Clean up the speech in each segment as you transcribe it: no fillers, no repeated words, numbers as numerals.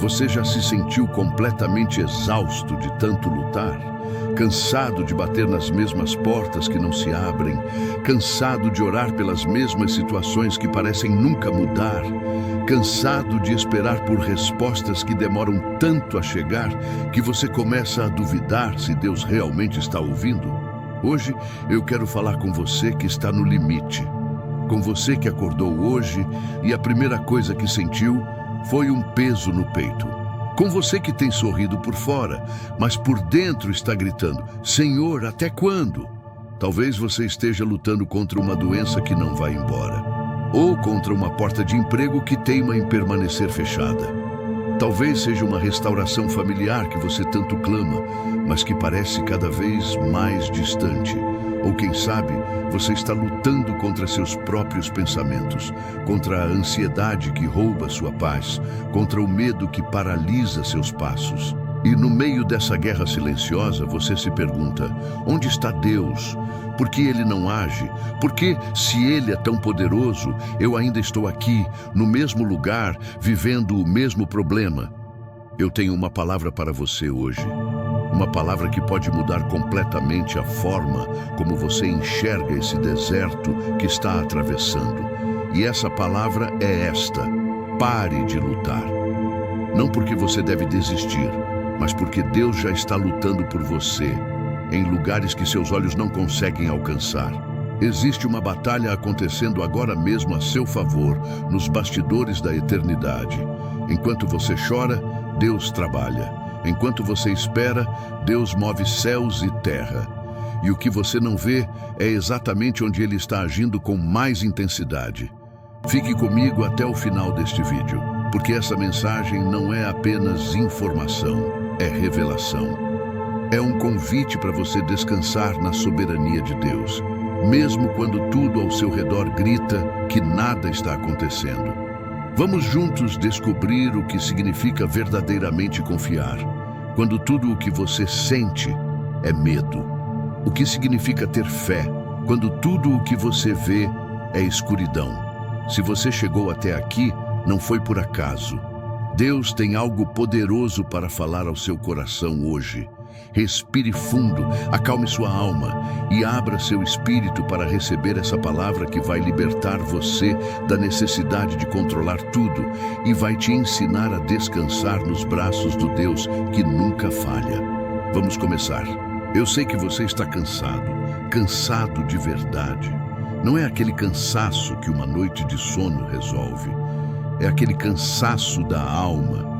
Você já se sentiu completamente exausto de tanto lutar? Cansado de bater nas mesmas portas que não se abrem? Cansado de orar pelas mesmas situações que parecem nunca mudar? Cansado de esperar por respostas que demoram tanto a chegar que você começa a duvidar se Deus realmente está ouvindo? Hoje eu quero falar com você que está no limite. Com você que acordou hoje e a primeira coisa que sentiu foi um peso no peito. Com você que tem sorrido por fora, mas por dentro está gritando: Senhor, até quando? Talvez você esteja lutando contra uma doença que não vai embora, ou contra uma porta de emprego que teima em permanecer fechada. Talvez seja uma restauração familiar que você tanto clama, mas que parece cada vez mais distante. Ou quem sabe, você está lutando contra seus próprios pensamentos, contra a ansiedade que rouba sua paz, contra o medo que paralisa seus passos. E no meio dessa guerra silenciosa, você se pergunta: onde está Deus? Por que Ele não age? Por que, se Ele é tão poderoso, eu ainda estou aqui, no mesmo lugar, vivendo o mesmo problema? Eu tenho uma palavra para você hoje. Uma palavra que pode mudar completamente a forma como você enxerga esse deserto que está atravessando. E essa palavra é esta: pare de lutar. Não porque você deve desistir, mas porque Deus já está lutando por você, em lugares que seus olhos não conseguem alcançar. Existe uma batalha acontecendo agora mesmo a seu favor, nos bastidores da eternidade. Enquanto você chora, Deus trabalha. Enquanto você espera, Deus move céus e terra. E o que você não vê é exatamente onde Ele está agindo com mais intensidade. Fique comigo até o final deste vídeo, porque essa mensagem não é apenas informação, é revelação. É um convite para você descansar na soberania de Deus, mesmo quando tudo ao seu redor grita que nada está acontecendo. Vamos juntos descobrir o que significa verdadeiramente confiar, quando tudo o que você sente é medo. O que significa ter fé, quando tudo o que você vê é escuridão. Se você chegou até aqui, não foi por acaso. Deus tem algo poderoso para falar ao seu coração hoje. Respire fundo, acalme sua alma e abra seu espírito para receber essa palavra que vai libertar você da necessidade de controlar tudo e vai te ensinar a descansar nos braços do Deus que nunca falha. Vamos começar. Eu sei que você está cansado de verdade. Não é aquele cansaço que uma noite de sono resolve. É aquele cansaço da alma.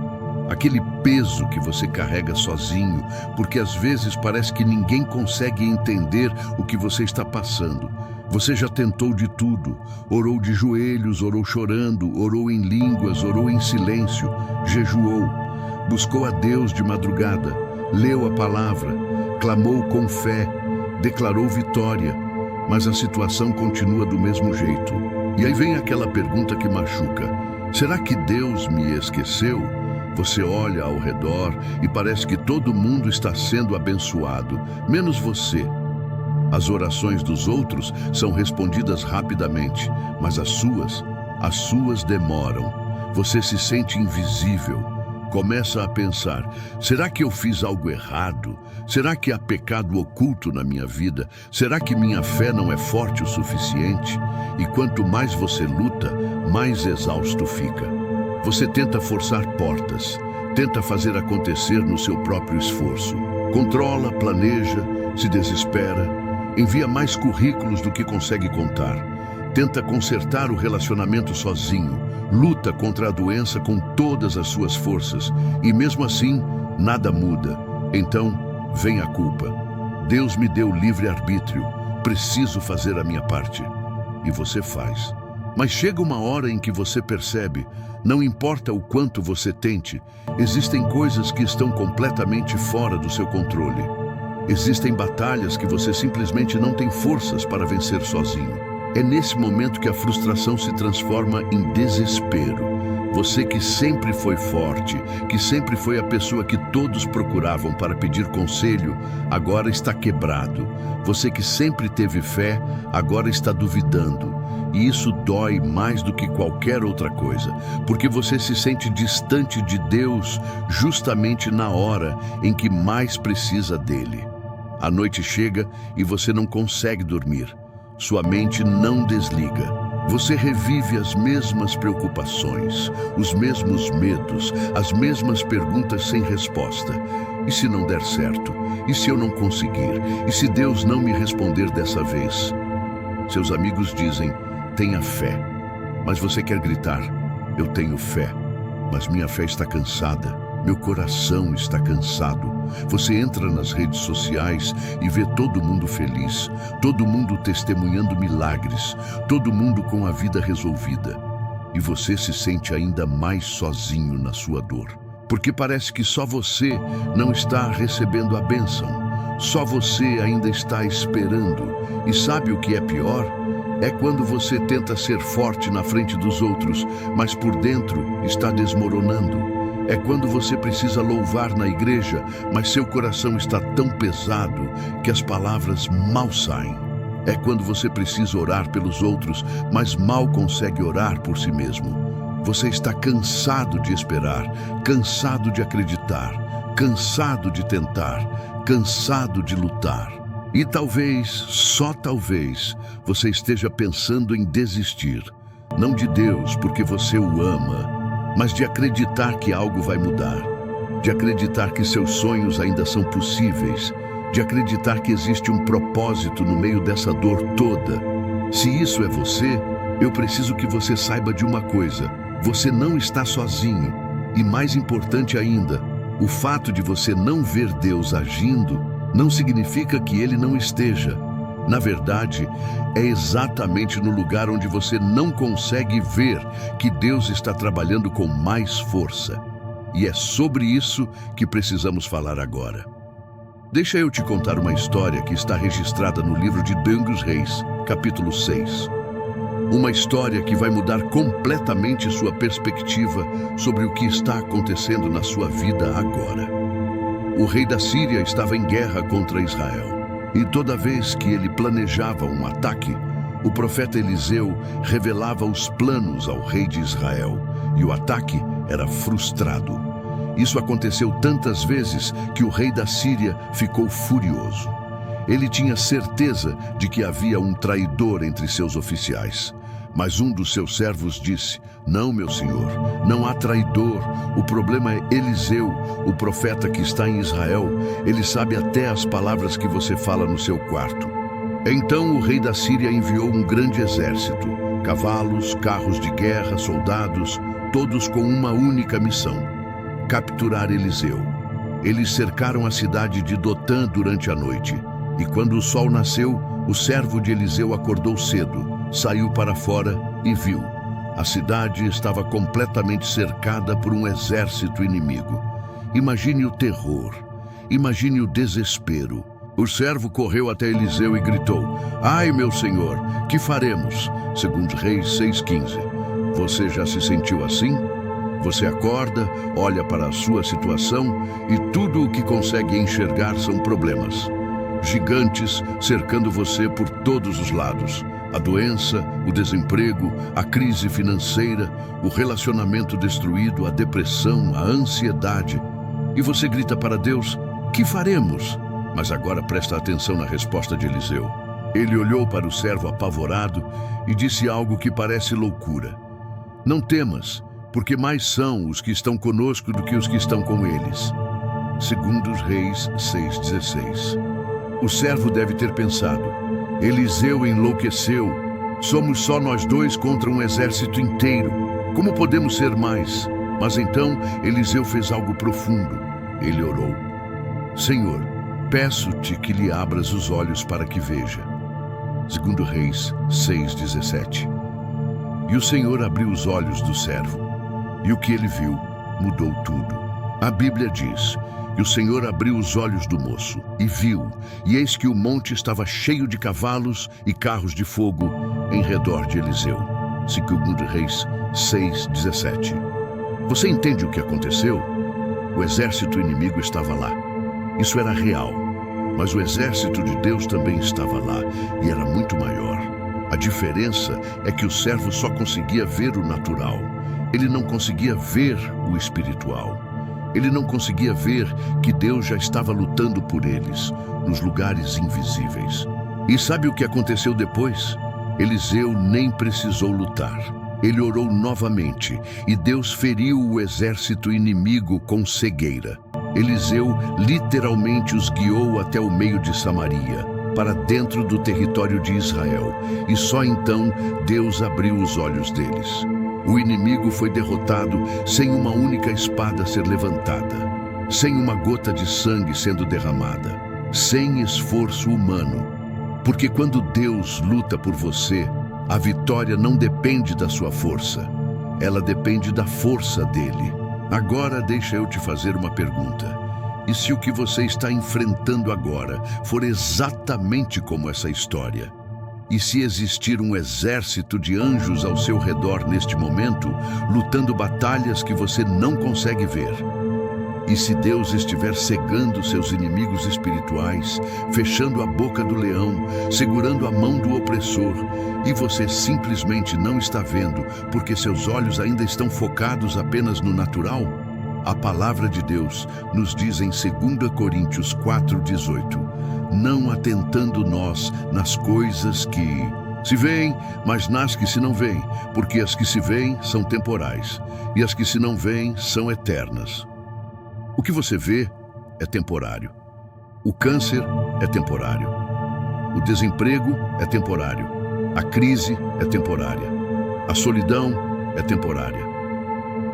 Aquele peso que você carrega sozinho, porque às vezes parece que ninguém consegue entender o que você está passando. Você já tentou de tudo, orou de joelhos, orou chorando, orou em línguas, orou em silêncio, jejuou, buscou a Deus de madrugada, leu a palavra, clamou com fé, declarou vitória, mas a situação continua do mesmo jeito. E aí vem aquela pergunta que machuca: será que Deus me esqueceu? Você olha ao redor e parece que todo mundo está sendo abençoado, menos você. As orações dos outros são respondidas rapidamente, mas as suas demoram. Você se sente invisível. Começa a pensar: será que eu fiz algo errado? Será que há pecado oculto na minha vida? Será que minha fé não é forte o suficiente? E quanto mais você luta, mais exausto fica. Você tenta forçar portas, tenta fazer acontecer no seu próprio esforço. Controla, planeja, se desespera, envia mais currículos do que consegue contar. Tenta consertar o relacionamento sozinho, luta contra a doença com todas as suas forças e mesmo assim, nada muda. Então, vem a culpa. Deus me deu livre-arbítrio, preciso fazer a minha parte. E você faz. Mas chega uma hora em que você percebe, não importa o quanto você tente, existem coisas que estão completamente fora do seu controle. Existem batalhas que você simplesmente não tem forças para vencer sozinho. É nesse momento que a frustração se transforma em desespero. Você que sempre foi forte, que sempre foi a pessoa que todos procuravam para pedir conselho, agora está quebrado. Você que sempre teve fé, agora está duvidando. E isso dói mais do que qualquer outra coisa, porque você se sente distante de Deus justamente na hora em que mais precisa dele. A noite chega e você não consegue dormir. Sua mente não desliga. Você revive as mesmas preocupações, os mesmos medos, as mesmas perguntas sem resposta. E se não der certo? E se eu não conseguir? E se Deus não me responder dessa vez? Seus amigos dizem, tenha fé. Mas você quer gritar, eu tenho fé, mas minha fé está cansada, meu coração está cansado. Você entra nas redes sociais e vê todo mundo feliz, todo mundo testemunhando milagres, todo mundo com a vida resolvida. E você se sente ainda mais sozinho na sua dor, porque parece que só você não está recebendo a bênção, só você ainda está esperando. E sabe o que é pior? É quando você tenta ser forte na frente dos outros, mas por dentro está desmoronando. É quando você precisa louvar na igreja, mas seu coração está tão pesado que as palavras mal saem. É quando você precisa orar pelos outros, mas mal consegue orar por si mesmo. Você está cansado de esperar, cansado de acreditar, cansado de tentar, cansado de lutar. E talvez, só talvez, você esteja pensando em desistir. Não de Deus, porque você o ama, mas de acreditar que algo vai mudar, de acreditar que seus sonhos ainda são possíveis, de acreditar que existe um propósito no meio dessa dor toda. Se isso é você, eu preciso que você saiba de uma coisa: você não está sozinho. E mais importante ainda, o fato de você não ver Deus agindo não significa que Ele não esteja. Na verdade, é exatamente no lugar onde você não consegue ver que Deus está trabalhando com mais força. E é sobre isso que precisamos falar agora. Deixa eu te contar uma história que está registrada no livro de 2 Reis, capítulo 6. Uma história que vai mudar completamente sua perspectiva sobre o que está acontecendo na sua vida agora. O rei da Síria estava em guerra contra Israel. E toda vez que ele planejava um ataque, o profeta Eliseu revelava os planos ao rei de Israel, e o ataque era frustrado. Isso aconteceu tantas vezes que o rei da Síria ficou furioso. Ele tinha certeza de que havia um traidor entre seus oficiais. Mas um dos seus servos disse, não, meu senhor, não há traidor. O problema é Eliseu, o profeta que está em Israel. Ele sabe até as palavras que você fala no seu quarto. Então o rei da Síria enviou um grande exército, cavalos, carros de guerra, soldados, todos com uma única missão: capturar Eliseu. Eles cercaram a cidade de Dotã durante a noite. E quando o sol nasceu, o servo de Eliseu acordou cedo, saiu para fora e viu. A cidade estava completamente cercada por um exército inimigo. Imagine o terror, imagine o desespero. O servo correu até Eliseu e gritou, ai, meu senhor, que faremos? 2 Reis 6,15. Você já se sentiu assim? Você acorda, olha para a sua situação e tudo o que consegue enxergar são problemas. Gigantes cercando você por todos os lados. A doença, o desemprego, a crise financeira, o relacionamento destruído, a depressão, a ansiedade. E você grita para Deus, que faremos? Mas agora presta atenção na resposta de Eliseu. Ele olhou para o servo apavorado e disse algo que parece loucura. Não temas, porque mais são os que estão conosco do que os que estão com eles. 2 Reis 6,16. O servo deve ter pensado, Eliseu enlouqueceu. Somos só nós dois contra um exército inteiro. Como podemos ser mais? Mas então Eliseu fez algo profundo. Ele orou. Senhor, peço-te que lhe abras os olhos para que veja. 2 Reis 6,17. E o Senhor abriu os olhos do servo. E o que ele viu mudou tudo. A Bíblia diz, e o Senhor abriu os olhos do moço, e viu, e eis que o monte estava cheio de cavalos e carros de fogo em redor de Eliseu. 2 Reis 6,17. Você entende o que aconteceu? O exército inimigo estava lá. Isso era real. Mas o exército de Deus também estava lá e era muito maior. A diferença é que o servo só conseguia ver o natural. Ele não conseguia ver o espiritual. Ele não conseguia ver que Deus já estava lutando por eles, nos lugares invisíveis. E sabe o que aconteceu depois? Eliseu nem precisou lutar. Ele orou novamente e Deus feriu o exército inimigo com cegueira. Eliseu literalmente os guiou até o meio de Samaria, para dentro do território de Israel, e só então Deus abriu os olhos deles. O inimigo foi derrotado sem uma única espada ser levantada, sem uma gota de sangue sendo derramada, sem esforço humano. Porque quando Deus luta por você, a vitória não depende da sua força, ela depende da força dele. Agora deixa eu te fazer uma pergunta. E se o que você está enfrentando agora for exatamente como essa história? E se existir um exército de anjos ao seu redor neste momento, lutando batalhas que você não consegue ver? E se Deus estiver cegando seus inimigos espirituais, fechando a boca do leão, segurando a mão do opressor, e você simplesmente não está vendo porque seus olhos ainda estão focados apenas no natural? A palavra de Deus nos diz em 2 Coríntios 4:18, não atentando nós nas coisas que se veem, mas nas que se não veem, porque as que se veem são temporais, e as que se não veem são eternas. O que você vê é temporário. O câncer é temporário. O desemprego é temporário. A crise é temporária. A solidão é temporária.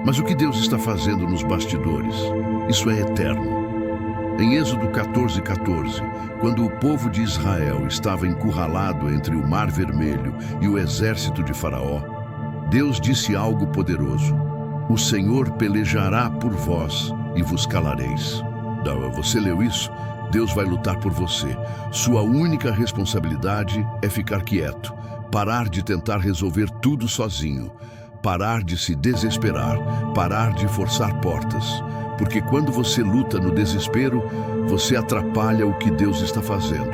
Mas o que Deus está fazendo nos bastidores? Isso é eterno. Em Êxodo 14:14, quando o povo de Israel estava encurralado entre o Mar Vermelho e o exército de Faraó, Deus disse algo poderoso: o Senhor pelejará por vós e vos calareis. Você leu isso? Deus vai lutar por você. Sua única responsabilidade é ficar quieto, parar de tentar resolver tudo sozinho, parar de se desesperar, parar de forçar portas. Porque quando você luta no desespero, você atrapalha o que Deus está fazendo.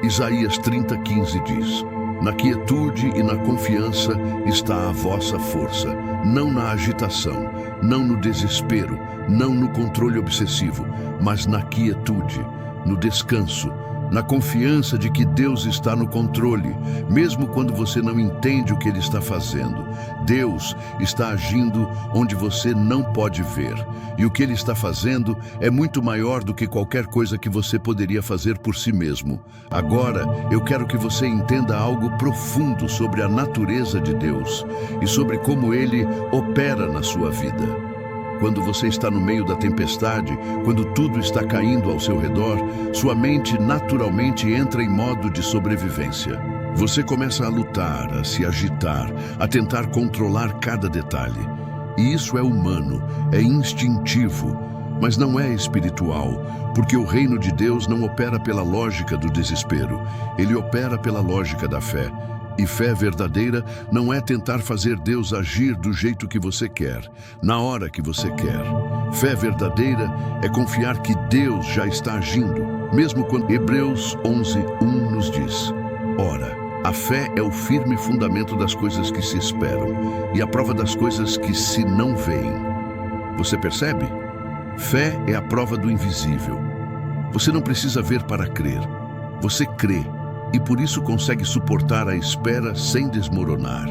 Isaías 30:15 diz: na quietude e na confiança está a vossa força, não na agitação, não no desespero, não no controle obsessivo, mas na quietude, no descanso, na confiança de que Deus está no controle, mesmo quando você não entende o que Ele está fazendo. Deus está agindo onde você não pode ver, e o que Ele está fazendo é muito maior do que qualquer coisa que você poderia fazer por si mesmo. Agora, eu quero que você entenda algo profundo sobre a natureza de Deus e sobre como Ele opera na sua vida. Quando você está no meio da tempestade, quando tudo está caindo ao seu redor, sua mente naturalmente entra em modo de sobrevivência. Você começa a lutar, a se agitar, a tentar controlar cada detalhe. E isso é humano, é instintivo, mas não é espiritual, porque o reino de Deus não opera pela lógica do desespero, ele opera pela lógica da fé. E fé verdadeira não é tentar fazer Deus agir do jeito que você quer, na hora que você quer. Fé verdadeira é confiar que Deus já está agindo, mesmo quando Hebreus 11:1 nos diz: ora, a fé é o firme fundamento das coisas que se esperam e a prova das coisas que se não veem. Você percebe? Fé é a prova do invisível. Você não precisa ver para crer. Você crê. E por isso consegue suportar a espera sem desmoronar.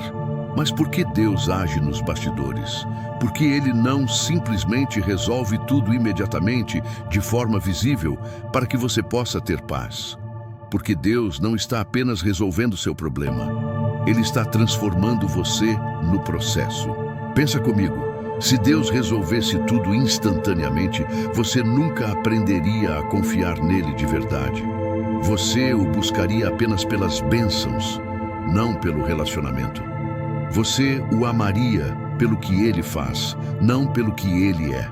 Mas por que Deus age nos bastidores? Porque Ele não simplesmente resolve tudo imediatamente, de forma visível, para que você possa ter paz. Porque Deus não está apenas resolvendo seu problema. Ele está transformando você no processo. Pensa comigo, se Deus resolvesse tudo instantaneamente, você nunca aprenderia a confiar nele de verdade. Você o buscaria apenas pelas bênçãos, não pelo relacionamento. Você o amaria pelo que ele faz, não pelo que ele é.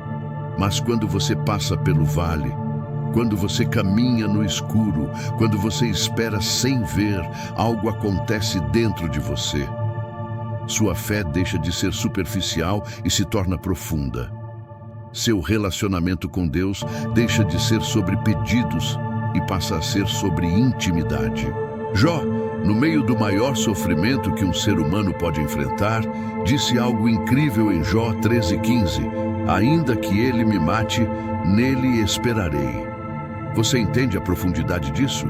Mas quando você passa pelo vale, quando você caminha no escuro, quando você espera sem ver, algo acontece dentro de você. Sua fé deixa de ser superficial e se torna profunda. Seu relacionamento com Deus deixa de ser sobre pedidos e passa a ser sobre intimidade. Jó, no meio do maior sofrimento que um ser humano pode enfrentar, disse algo incrível em Jó 13:15: ainda que ele me mate, nele esperarei. Você entende a profundidade disso?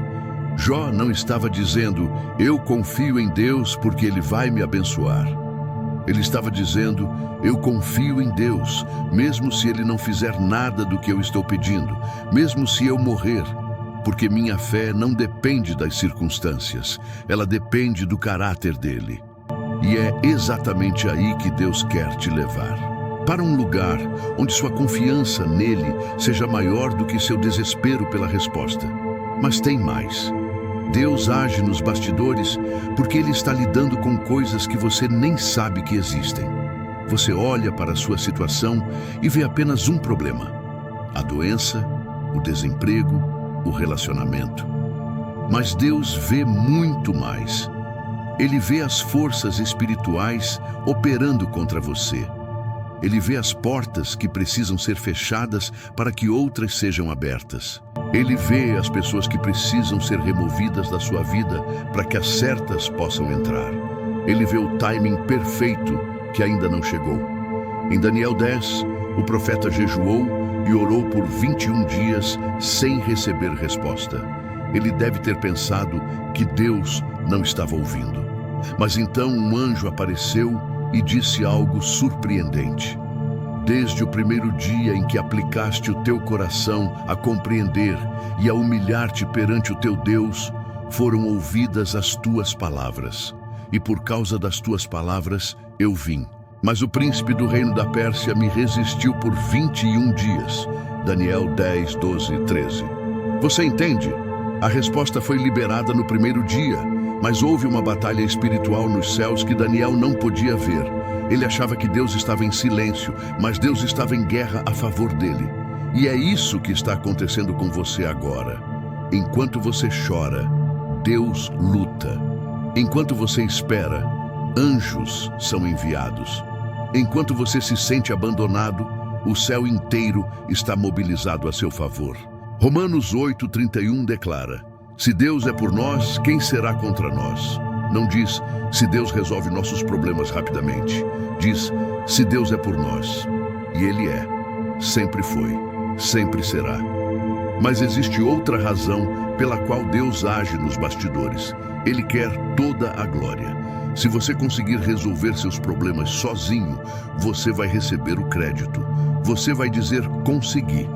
Jó não estava dizendo, eu confio em Deus porque Ele vai me abençoar. Ele estava dizendo, eu confio em Deus, mesmo se Ele não fizer nada do que eu estou pedindo, mesmo se eu morrer, porque minha fé não depende das circunstâncias, ela depende do caráter dele. E é exatamente aí que Deus quer te levar. Para um lugar onde sua confiança nele seja maior do que seu desespero pela resposta. Mas tem mais. Deus age nos bastidores porque Ele está lidando com coisas que você nem sabe que existem. Você olha para a sua situação e vê apenas um problema: a doença, o desemprego, o relacionamento. Mas Deus vê muito mais. Ele vê as forças espirituais operando contra você. Ele vê as portas que precisam ser fechadas para que outras sejam abertas. Ele vê as pessoas que precisam ser removidas da sua vida para que as certas possam entrar. Ele vê o timing perfeito que ainda não chegou. Em Daniel 10, o profeta jejuou e orou por 21 dias sem receber resposta. Ele deve ter pensado que Deus não estava ouvindo. Mas então um anjo apareceu e disse algo surpreendente. Desde o primeiro dia em que aplicaste o teu coração a compreender e a humilhar-te perante o teu Deus, foram ouvidas as tuas palavras. E por causa das tuas palavras eu vim. Mas o príncipe do reino da Pérsia me resistiu por 21 dias. Daniel 10, 12 e 13. Você entende? A resposta foi liberada no primeiro dia, mas houve uma batalha espiritual nos céus que Daniel não podia ver. Ele achava que Deus estava em silêncio, mas Deus estava em guerra a favor dele. E é isso que está acontecendo com você agora. Enquanto você chora, Deus luta. Enquanto você espera, anjos são enviados. Enquanto você se sente abandonado, o céu inteiro está mobilizado a seu favor. Romanos 8:31 declara: se Deus é por nós, quem será contra nós? Não diz, se Deus resolve nossos problemas rapidamente. Diz, se Deus é por nós. E Ele é. Sempre foi. Sempre será. Mas existe outra razão pela qual Deus age nos bastidores. Ele quer toda a glória. Se você conseguir resolver seus problemas sozinho, você vai receber o crédito. Você vai dizer, consegui.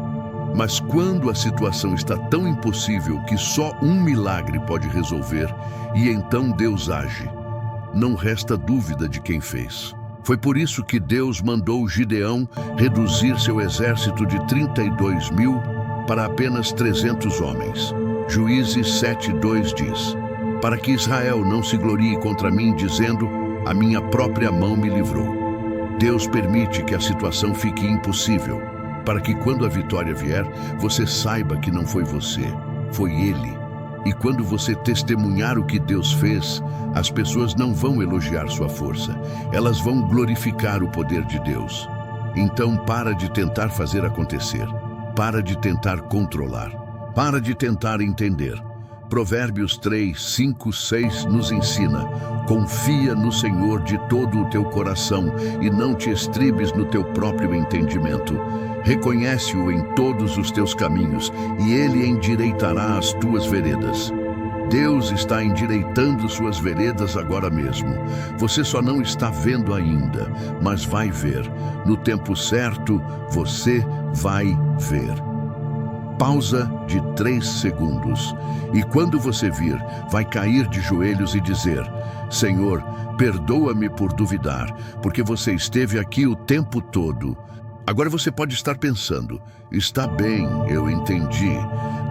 Mas quando a situação está tão impossível que só um milagre pode resolver, e então Deus age, não resta dúvida de quem fez. Foi por isso que Deus mandou Gideão reduzir seu exército de 32 mil para apenas 300 homens. Juízes 7:2 diz: para que Israel não se glorie contra mim, dizendo, a minha própria mão me livrou. Deus permite que a situação fique impossível, para que quando a vitória vier, você saiba que não foi você, foi Ele. E quando você testemunhar o que Deus fez, as pessoas não vão elogiar sua força, elas vão glorificar o poder de Deus. Então para de tentar fazer acontecer, para de tentar controlar, para de tentar entender. Provérbios 3, 5, 6 nos ensina: confia no Senhor de todo o teu coração e não te estribes no teu próprio entendimento. Reconhece-o em todos os teus caminhos e Ele endireitará as tuas veredas. Deus está endireitando suas veredas agora mesmo. Você só não está vendo ainda, mas vai ver. No tempo certo, você vai ver. Pausa de 3 segundos. E quando você vir, vai cair de joelhos e dizer: Senhor, perdoa-me por duvidar, porque você esteve aqui o tempo todo. Agora você pode estar pensando: está bem, eu entendi.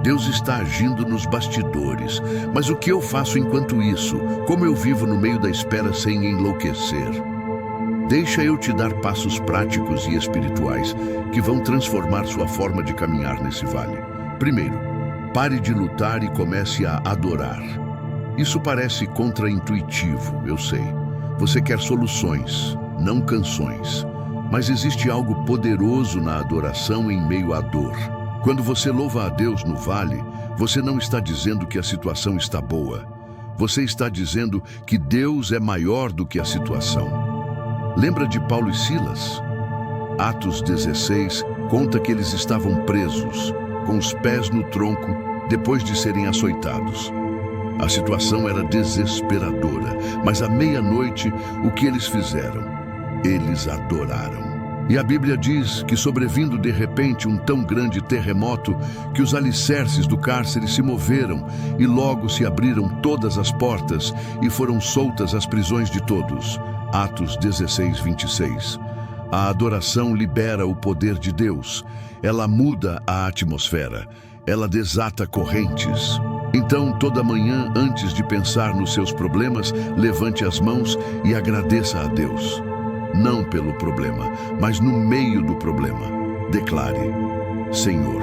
Deus está agindo nos bastidores. Mas o que eu faço enquanto isso? Como eu vivo no meio da espera sem enlouquecer? Deixa eu te dar passos práticos e espirituais que vão transformar sua forma de caminhar nesse vale. Primeiro, pare de lutar e comece a adorar. Isso parece contraintuitivo, eu sei. Você quer soluções, não canções. Mas existe algo poderoso na adoração em meio à dor. Quando você louva a Deus no vale, você não está dizendo que a situação está boa. Você está dizendo que Deus é maior do que a situação. Lembra de Paulo e Silas? Atos 16 conta que eles estavam presos, com os pés no tronco, depois de serem açoitados. A situação era desesperadora, mas à meia-noite, o que eles fizeram? Eles adoraram. E a Bíblia diz que, sobrevindo de repente um tão grande terremoto, que os alicerces do cárcere se moveram e logo se abriram todas as portas e foram soltas as prisões de todos. Atos 16, 26. A adoração libera o poder de Deus. Ela muda a atmosfera. Ela desata correntes. Então, toda manhã, antes de pensar nos seus problemas, levante as mãos e agradeça a Deus. Não pelo problema, mas no meio do problema. Declare: Senhor,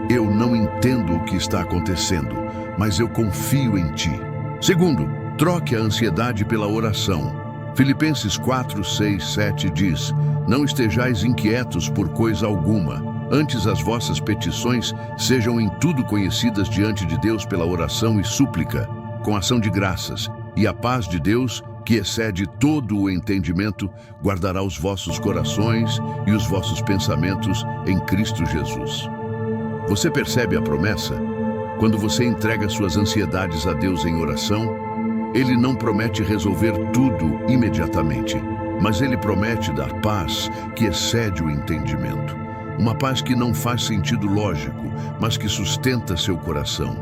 eu não entendo o que está acontecendo, mas eu confio em Ti. Segundo, troque a ansiedade pela oração. Filipenses 4, 6, 7 diz: Não estejais inquietos por coisa alguma. Antes as vossas petições sejam em tudo conhecidas diante de Deus pela oração e súplica, com ação de graças, e a paz de Deus, que excede todo o entendimento, guardará os vossos corações e os vossos pensamentos em Cristo Jesus. Você percebe a promessa? Quando você entrega suas ansiedades a Deus em oração, Ele não promete resolver tudo imediatamente, mas Ele promete dar paz que excede o entendimento. Uma paz que não faz sentido lógico, mas que sustenta seu coração.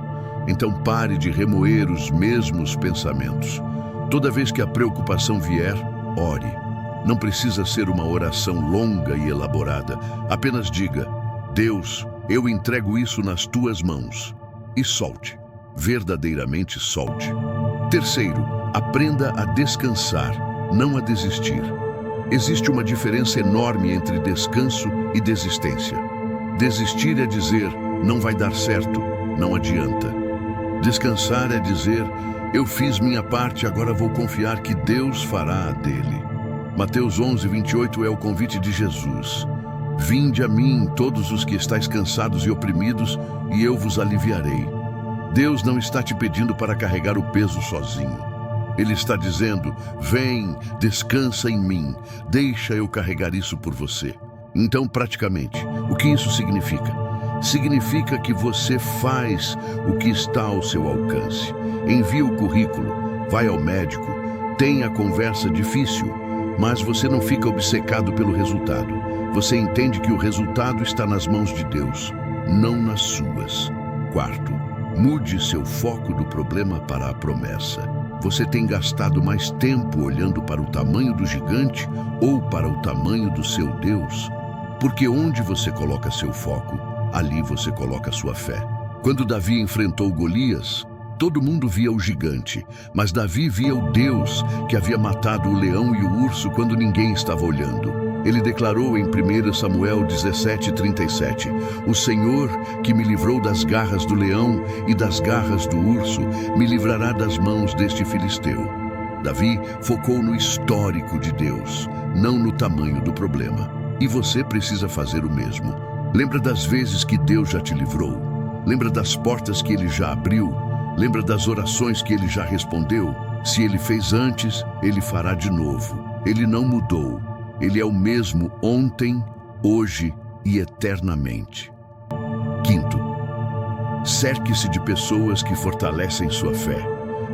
Então pare de remoer os mesmos pensamentos. Toda vez que a preocupação vier, ore. Não precisa ser uma oração longa e elaborada. Apenas diga: Deus, eu entrego isso nas tuas mãos. E solte. Verdadeiramente solte. Terceiro, aprenda a descansar, não a desistir. Existe uma diferença enorme entre descanso e desistência. Desistir é dizer: não vai dar certo, não adianta. Descansar é dizer: eu fiz minha parte, agora vou confiar que Deus fará a dele. Mateus 11, 28 é o convite de Jesus. Vinde a mim, todos os que estáis cansados e oprimidos, e eu vos aliviarei. Deus não está te pedindo para carregar o peso sozinho. Ele está dizendo: vem, descansa em mim, deixa eu carregar isso por você. Então, praticamente, o que isso significa? Significa que você faz o que está ao seu alcance. Envia o currículo, vai ao médico, tem a conversa difícil, mas você não fica obcecado pelo resultado. Você entende que o resultado está nas mãos de Deus, não nas suas. Quarto, mude seu foco do problema para a promessa. Você tem gastado mais tempo olhando para o tamanho do gigante ou para o tamanho do seu Deus? Porque onde você coloca seu foco, ali você coloca sua fé. Quando Davi enfrentou Golias, todo mundo via o gigante, mas Davi via o Deus que havia matado o leão e o urso quando ninguém estava olhando. Ele declarou em 1 Samuel 17:37, o Senhor que me livrou das garras do leão e das garras do urso, me livrará das mãos deste filisteu. Davi focou no histórico de Deus, não no tamanho do problema. E você precisa fazer o mesmo. Lembra das vezes que Deus já te livrou? Lembra das portas que Ele já abriu? Lembra das orações que Ele já respondeu? Se Ele fez antes, Ele fará de novo. Ele não mudou. Ele é o mesmo ontem, hoje e eternamente. Quinto, cerque-se de pessoas que fortalecem sua fé.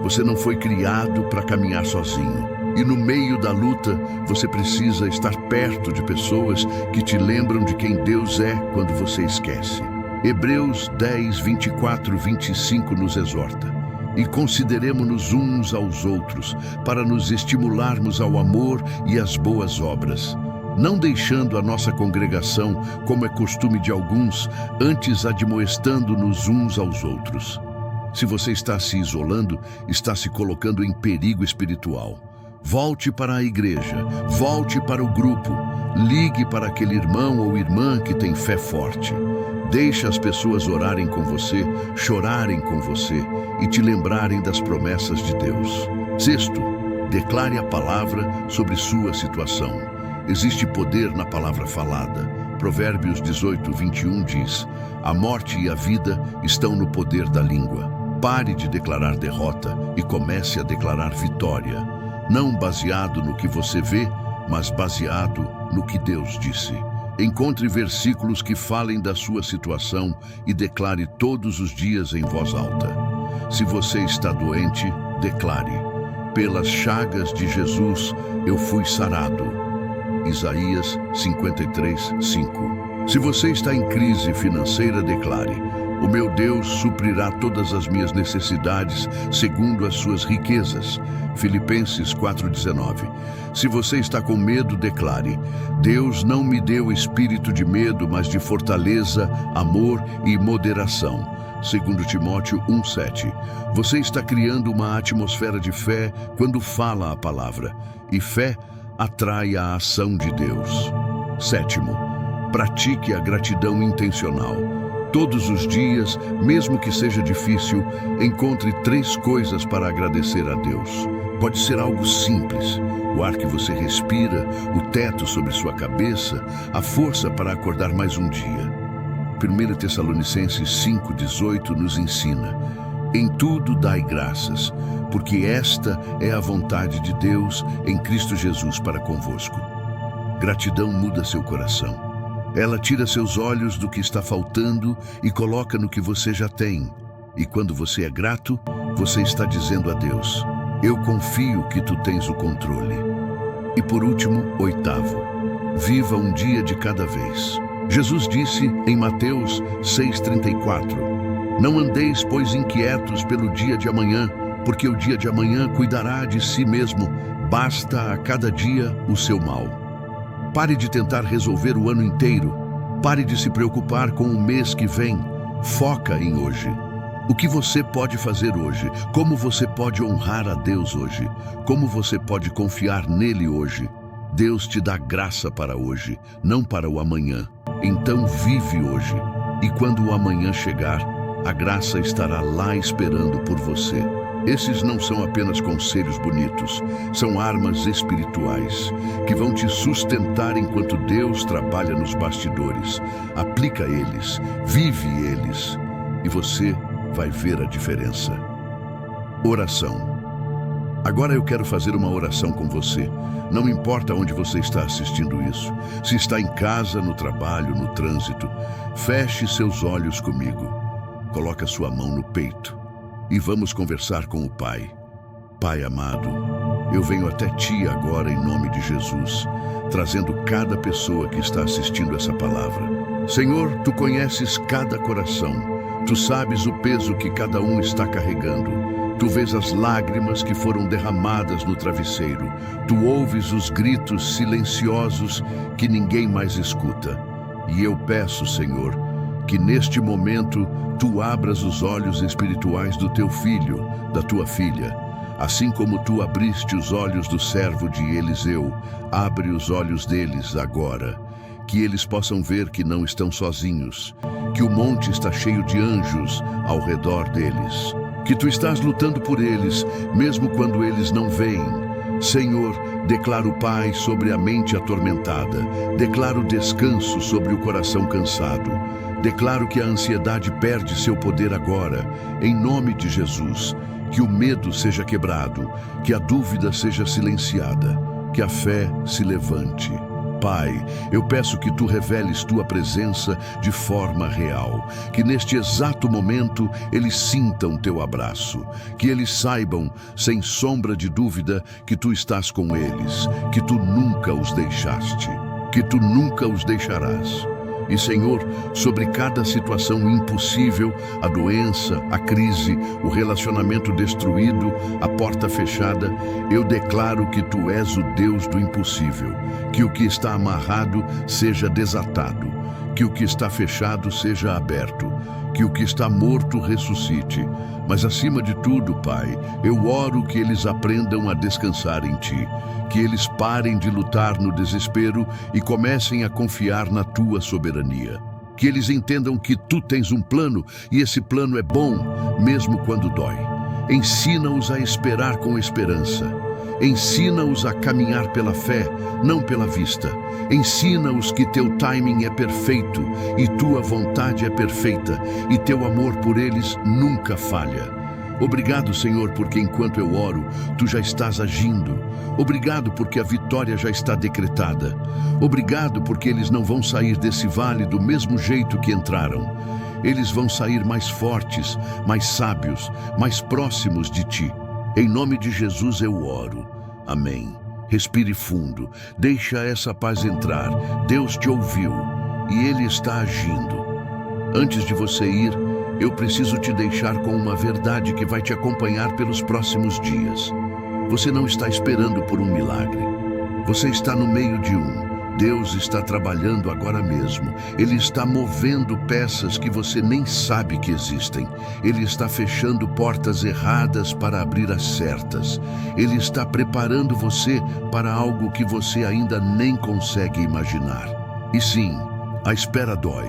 Você não foi criado para caminhar sozinho. E no meio da luta, você precisa estar perto de pessoas que te lembram de quem Deus é quando você esquece. Hebreus 10, 24, 25 nos exorta: e consideremo-nos uns aos outros, para nos estimularmos ao amor e às boas obras, não deixando a nossa congregação, como é costume de alguns, antes admoestando-nos uns aos outros. Se você está se isolando, está se colocando em perigo espiritual. Volte para a igreja, volte para o grupo, ligue para aquele irmão ou irmã que tem fé forte. Deixe as pessoas orarem com você, chorarem com você e te lembrarem das promessas de Deus. Sexto, Declare a palavra sobre sua situação. Existe poder na palavra falada. Provérbios 18, 21 diz: a morte e a vida estão no poder da língua. Pare de declarar derrota e comece a declarar vitória. Não baseado no que você vê, mas baseado no que Deus disse. Encontre versículos que falem da sua situação e declare todos os dias em voz alta. Se você está doente, declare: pelas chagas de Jesus eu fui sarado. Isaías 53, 5. Se você está em crise financeira, declare: o meu Deus suprirá todas as minhas necessidades segundo as suas riquezas. Filipenses 4,19. Se você está com medo, declare: Deus não me deu espírito de medo, mas de fortaleza, amor e moderação. Segundo Timóteo 1,7. Você está criando uma atmosfera de fé quando fala a palavra, e fé atrai a ação de Deus. Sétimo, pratique a gratidão intencional. Todos os dias, mesmo que seja difícil, encontre 3 coisas para agradecer a Deus. Pode ser algo simples: o ar que você respira, o teto sobre sua cabeça, a força para acordar mais um dia. 1 Tessalonicenses 5,18 nos ensina: em tudo dai graças, porque esta é a vontade de Deus em Cristo Jesus para convosco. Gratidão muda seu coração. Ela tira seus olhos do que está faltando e coloca no que você já tem. E quando você é grato, você está dizendo a Deus: eu confio que tu tens o controle. E por último, 8º, viva um dia de cada vez. Jesus disse em Mateus 6,34: não andeis, pois, inquietos pelo dia de amanhã, porque o dia de amanhã cuidará de si mesmo. Basta a cada dia o seu mal. Pare de tentar resolver o ano inteiro. Pare de se preocupar com o mês que vem. Foca em hoje. O que você pode fazer hoje? Como você pode honrar a Deus hoje? Como você pode confiar nele hoje? Deus te dá graça para hoje, não para o amanhã. Então vive hoje. E quando o amanhã chegar, a graça estará lá esperando por você. Esses não são apenas conselhos bonitos, são armas espirituais que vão te sustentar enquanto Deus trabalha nos bastidores. Aplica eles, vive eles, e você vai ver a diferença. Oração. Agora eu quero fazer uma oração com você. Não importa onde você está assistindo isso, se está em casa, no trabalho, no trânsito, feche seus olhos comigo. Coloque a sua mão no peito e vamos conversar com o Pai. Pai amado, eu venho até Ti agora em nome de Jesus, trazendo cada pessoa que está assistindo essa palavra. Senhor, Tu conheces cada coração, Tu sabes o peso que cada um está carregando. Tu vês as lágrimas que foram derramadas no travesseiro. Tu ouves os gritos silenciosos que ninguém mais escuta. E eu peço, Senhor, que neste momento Tu abras os olhos espirituais do Teu filho, da Tua filha. Assim como Tu abriste os olhos do servo de Eliseu, abre os olhos deles agora. Que eles possam ver que não estão sozinhos, que o monte está cheio de anjos ao redor deles, que Tu estás lutando por eles, mesmo quando eles não veem. Senhor, declaro paz sobre a mente atormentada, declaro descanso sobre o coração cansado, declaro que a ansiedade perde seu poder agora, em nome de Jesus, que o medo seja quebrado, que a dúvida seja silenciada, que a fé se levante. Pai, eu peço que Tu reveles Tua presença de forma real, que neste exato momento eles sintam Teu abraço, que eles saibam, sem sombra de dúvida, que Tu estás com eles, que Tu nunca os deixaste, que Tu nunca os deixarás. E, Senhor, sobre cada situação impossível, a doença, a crise, o relacionamento destruído, a porta fechada, eu declaro que Tu és o Deus do impossível, que o que está amarrado seja desatado, que o que está fechado seja aberto, que o que está morto ressuscite. Mas acima de tudo, Pai, eu oro que eles aprendam a descansar em Ti, que eles parem de lutar no desespero e comecem a confiar na Tua soberania. Que eles entendam que Tu tens um plano e esse plano é bom, mesmo quando dói. Ensina-os a esperar com esperança. Ensina-os a caminhar pela fé, não pela vista. Ensina-os que teu timing é perfeito e tua vontade é perfeita e teu amor por eles nunca falha. Obrigado, Senhor, porque enquanto eu oro, tu já estás agindo. Obrigado porque a vitória já está decretada. Obrigado porque eles não vão sair desse vale do mesmo jeito que entraram. Eles vão sair mais fortes, mais sábios, mais próximos de ti. Em nome de Jesus eu oro. Amém. Respire fundo. Deixa essa paz entrar. Deus te ouviu e Ele está agindo. Antes de você ir, eu preciso te deixar com uma verdade que vai te acompanhar pelos próximos dias. Você não está esperando por um milagre. Você está no meio de um. Deus está trabalhando agora mesmo. Ele está movendo peças que você nem sabe que existem. Ele está fechando portas erradas para abrir as certas. Ele está preparando você para algo que você ainda nem consegue imaginar. E sim, a espera dói.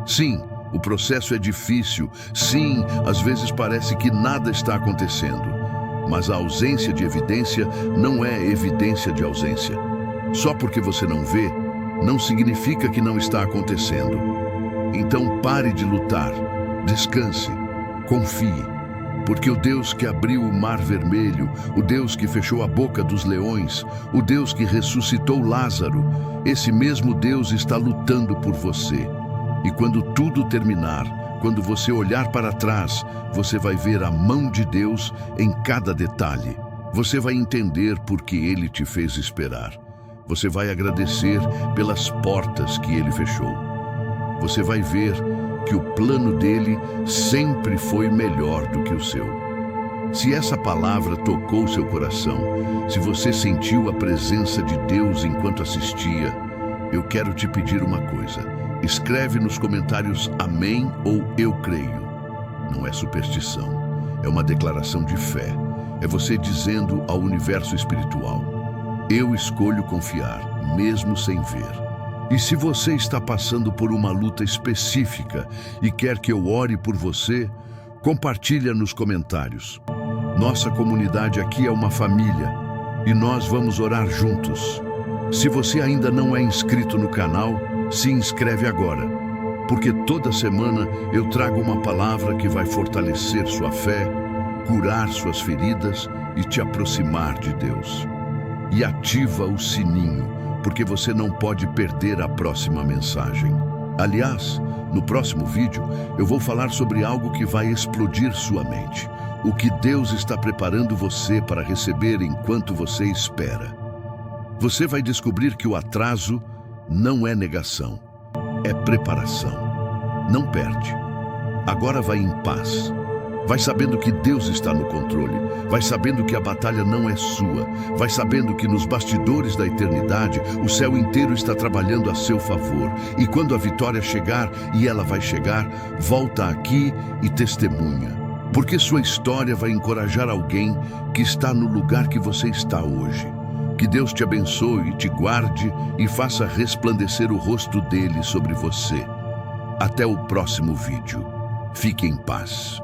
Sim, o processo é difícil. Sim, às vezes parece que nada está acontecendo. Mas a ausência de evidência não é evidência de ausência. Só porque você não vê, não significa que não está acontecendo. Então pare de lutar, descanse, confie. Porque o Deus que abriu o mar vermelho, o Deus que fechou a boca dos leões, o Deus que ressuscitou Lázaro, esse mesmo Deus está lutando por você. E quando tudo terminar, quando você olhar para trás, você vai ver a mão de Deus em cada detalhe. Você vai entender por que Ele te fez esperar. Você vai agradecer pelas portas que Ele fechou. Você vai ver que o plano dele sempre foi melhor do que o seu. Se essa palavra tocou seu coração, se você sentiu a presença de Deus enquanto assistia, eu quero te pedir uma coisa. Escreve nos comentários amém ou eu creio. Não é superstição, é uma declaração de fé. É você dizendo ao universo espiritual: eu escolho confiar, mesmo sem ver. E se você está passando por uma luta específica e quer que eu ore por você, compartilha nos comentários. Nossa comunidade aqui é uma família e nós vamos orar juntos. Se você ainda não é inscrito no canal, se inscreve agora, porque toda semana eu trago uma palavra que vai fortalecer sua fé, curar suas feridas e te aproximar de Deus. E ativa o sininho, porque você não pode perder a próxima mensagem. Aliás, no próximo vídeo, eu vou falar sobre algo que vai explodir sua mente. O que Deus está preparando você para receber enquanto você espera. Você vai descobrir que o atraso não é negação, é preparação. Não perde. Agora vai em paz. Vai sabendo que Deus está no controle. Vai sabendo que a batalha não é sua. Vai sabendo que nos bastidores da eternidade, o céu inteiro está trabalhando a seu favor. E quando a vitória chegar, e ela vai chegar, volta aqui e testemunha. Porque sua história vai encorajar alguém que está no lugar que você está hoje. Que Deus te abençoe, te guarde e faça resplandecer o rosto dele sobre você. Até o próximo vídeo. Fique em paz.